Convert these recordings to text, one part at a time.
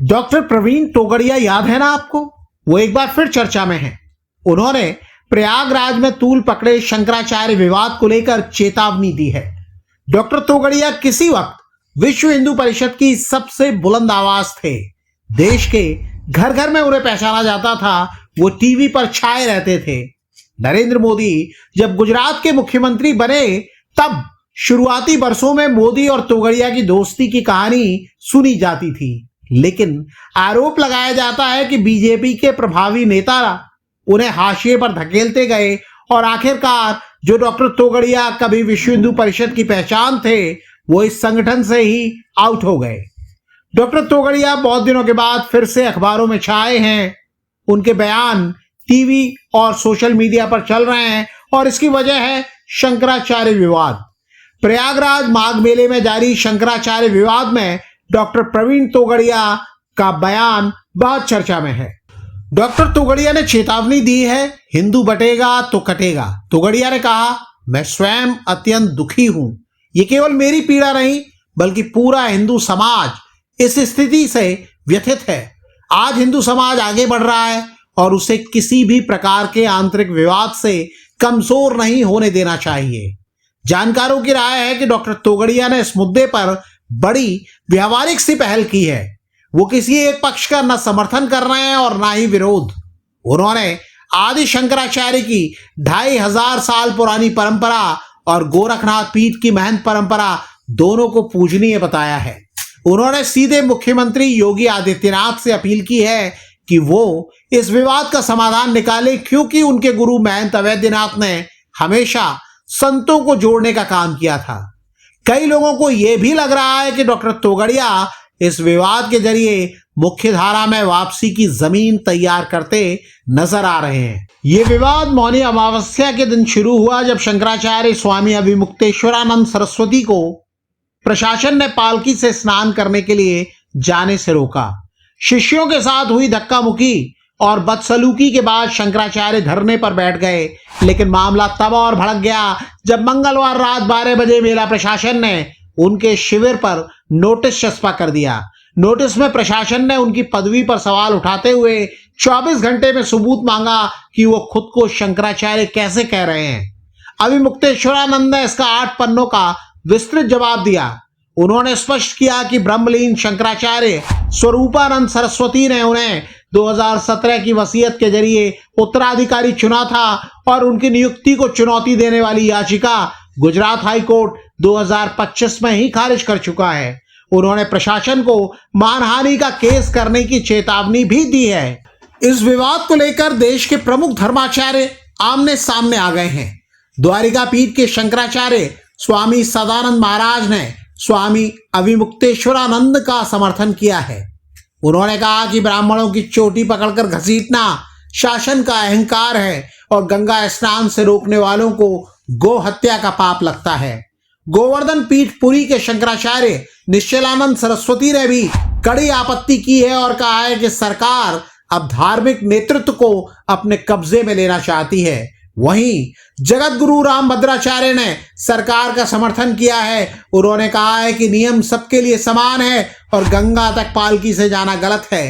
Doctor Praveen Togadia याद है ना आपको? वो एक बार फिर चर्चा में हैं। उन्होंने प्रयागराज में तूल पकड़े शंकराचार्य विवाद को लेकर चेतावनी दी है। डॉक्टर तोगड़िया किसी वक्त विश्व हिंदू परिषद की सबसे बुलंद आवाज थे। देश के घर घर में उन्हें पहचाना जाता था। वो टीवी पर छाए रहते थे। नरेंद्र मोदी जब गुजरात के मुख्यमंत्री बने तब शुरुआती वर्षों में मोदी और तोगड़िया की दोस्ती की कहानी सुनी जाती थी, लेकिन आरोप लगाया जाता है कि बीजेपी के प्रभावी नेता उन्हें हाशिए पर धकेलते गए और आखिरकार जो डॉक्टर तोगड़िया कभी विश्व हिंदू परिषद की पहचान थे, वो इस संगठन से ही आउट हो गए। डॉक्टर तोगड़िया बहुत दिनों के बाद फिर से अखबारों में छाए हैं। उनके बयान टीवी और सोशल मीडिया पर चल रहे हैं और इसकी वजह है शंकराचार्य विवाद। प्रयागराज माघ मेले में जारी शंकराचार्य विवाद में डॉक्टर प्रवीण तोगड़िया का बयान बहुत चर्चा में है। डॉक्टर तोगड़िया ने चेतावनी दी है, हिंदू बटेगा तो कटेगा। तोगड़िया ने कहा, मैं स्वयं अत्यंत दुखी हूं। ये केवल मेरी पीड़ा नहीं बल्कि पूरा हिंदू समाज इस स्थिति से व्यथित है। आज हिंदू समाज आगे बढ़ रहा है और उसे किसी भी प्रकार के आंतरिक विवाद से कमजोर नहीं होने देना चाहिए। जानकारों की राय है कि डॉक्टर तोगड़िया ने इस मुद्दे पर बड़ी व्यावहारिक सी पहल की है। वो किसी एक पक्ष का न समर्थन कर रहे हैं और ना ही विरोध। उन्होंने आदि शंकराचार्य की 2500 साल पुरानी परंपरा और गोरखनाथ पीठ की महंत परंपरा दोनों को पूजनीय बताया है। उन्होंने सीधे मुख्यमंत्री योगी आदित्यनाथ से अपील की है कि वो इस विवाद का समाधान निकाले, क्योंकि उनके गुरु महंत अवैधनाथ ने हमेशा संतों को जोड़ने का काम किया था। कई लोगों को यह भी लग रहा है कि डॉक्टर तोगड़िया इस विवाद के जरिए मुख्य धारा में वापसी की जमीन तैयार करते नजर आ रहे हैं। ये विवाद मौनी अमावस्या के दिन शुरू हुआ, जब शंकराचार्य स्वामी अभिमुक्तेश्वरानंद सरस्वती को प्रशासन ने पालकी से स्नान करने के लिए जाने से रोका। शिष्यों के साथ हुई धक्का मुक्की और बदसलूकी के बाद शंकराचार्य धरने पर बैठ गए, लेकिन मामला तब और भड़क गया जब मंगलवार रात 12 बजे मेला प्रशासन ने उनके शिविर पर नोटिस चस्पा कर दिया। नोटिस में प्रशासन ने उनकी पदवी पर सवाल उठाते हुए 24 घंटे में सबूत मांगा कि वो खुद को शंकराचार्य कैसे कह रहे हैं। अभिमुक्तेश्वरानंद ने इसका 8 पन्नों का विस्तृत जवाब दिया। उन्होंने स्पष्ट किया कि ब्रह्मलीन शंकराचार्य स्वरूपानंद सरस्वती ने उन्हें 2017 की वसीयत के जरिए उत्तराधिकारी चुना था और उनकी नियुक्ति को चुनौती देने वाली याचिका गुजरात हाई कोर्ट 2025 में ही खारिज कर चुका है। उन्होंने प्रशासन को मानहानि का केस करने की चेतावनी भी दी है। इस विवाद को लेकर देश के प्रमुख धर्माचार्य आमने सामने आ गए हैं। द्वारिका पीठ के शंकराचार्य स्वामी सदानंद महाराज ने स्वामी अभिमुक्तेश्वरानंद का समर्थन किया है। उन्होंने कहा कि ब्राह्मणों की चोटी पकड़कर घसीटना शासन का अहंकार है और गंगा स्नान से रोकने वालों को गो हत्या का पाप लगता है। गोवर्धन पीठ पुरी के शंकराचार्य निश्चलानंद सरस्वती ने भी कड़ी आपत्ति की है और कहा है कि सरकार अब धार्मिक नेतृत्व को अपने कब्जे में लेना चाहती है। वहीं जगत गुरु रामभद्राचार्य ने सरकार का समर्थन किया है। उन्होंने कहा है कि नियम सबके लिए समान है और गंगा तक पालकी से जाना गलत है।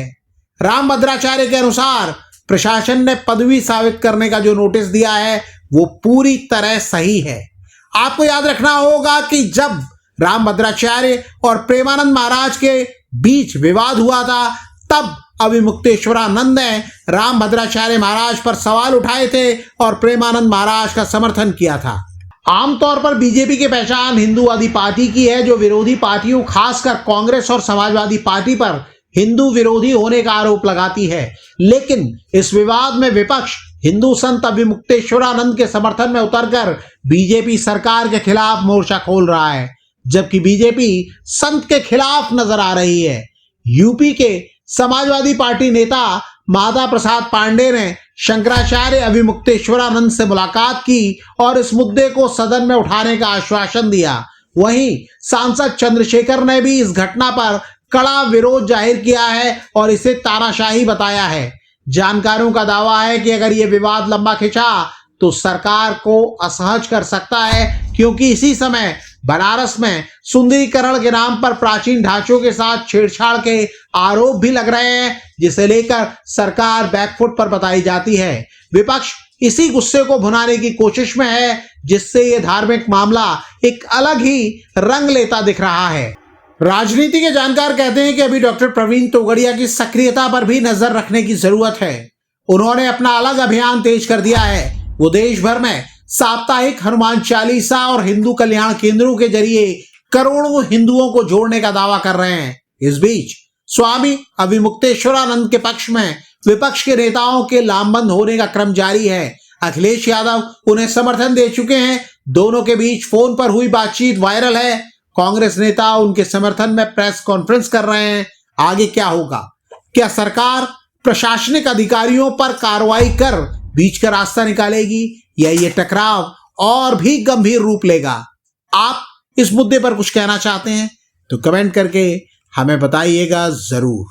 रामभद्राचार्य के अनुसार प्रशासन ने पदवी साबित करने का जो नोटिस दिया है वो पूरी तरह सही है। आपको याद रखना होगा कि जब रामभद्राचार्य और प्रेमानंद महाराज के बीच विवाद हुआ था, तब अभिमुक्तेश्वरानंद ने रामभद्राचार्य महाराज पर सवाल उठाए थे और प्रेमानंद महाराज का समर्थन किया था। आमतौर पर बीजेपी की पहचान हिंदूवादी पार्टी की है, जो विरोधी पार्टियों खासकर कांग्रेस और समाजवादी पार्टी पर हिंदू विरोधी होने का आरोप लगाती है। लेकिन इस विवाद में विपक्ष हिंदू संत अभिमुक्तेश्वरानंद के समर्थन में उतरकर बीजेपी सरकार के खिलाफ मोर्चा खोल रहा है, जबकि बीजेपी संत के खिलाफ नजर आ रही है। यूपी के समाजवादी पार्टी नेता माता प्रसाद पांडे ने शंकराचार्य अभिमुक्तेश्वरानंद से मुलाकात की और इस मुद्दे को सदन में उठाने का आश्वासन दिया। वहीं सांसद चंद्रशेखर ने भी इस घटना पर कड़ा विरोध जाहिर किया है और इसे तानाशाही बताया है। जानकारों का दावा है कि अगर ये विवाद लंबा खिंचा तो सरकार को असहज कर सकता है, क्योंकि इसी समय बनारस में सुंदरीकरण के नाम पर प्राचीन ढांचों के साथ छेड़छाड़ के आरोप भी लग रहे हैं, जिसे लेकर सरकार बैकफुट पर बताई जाती है। विपक्ष इसी गुस्से को भुनाने की कोशिश में है, जिससे यह धार्मिक मामला एक अलग ही रंग लेता दिख रहा है। राजनीति के जानकार कहते हैं कि अभी डॉक्टर प्रवीण तोगड़िया की सक्रियता पर भी नजर रखने की जरूरत है। उन्होंने अपना अलग अभियान तेज कर दिया है। वो देश भर में साप्ताहिक हनुमान चालीसा और हिंदू कल्याण केंद्रों के जरिए करोड़ों हिंदुओं को जोड़ने का दावा कर रहे हैं। इस बीच स्वामी अविमुक्तेश्वरानंद के पक्ष में विपक्ष के नेताओं के लामबंद होने का क्रम जारी है। अखिलेश यादव उन्हें समर्थन दे चुके हैं। दोनों के बीच फोन पर हुई बातचीत वायरल है। कांग्रेस नेता उनके समर्थन में प्रेस कॉन्फ्रेंस कर रहे हैं। आगे क्या होगा? क्या सरकार प्रशासनिक अधिकारियों पर कार्रवाई कर बीच का रास्ता निकालेगी या ये टकराव और भी गंभीर रूप लेगा? आप इस मुद्दे पर कुछ कहना चाहते हैं तो कमेंट करके हमें बताइएगा जरूर।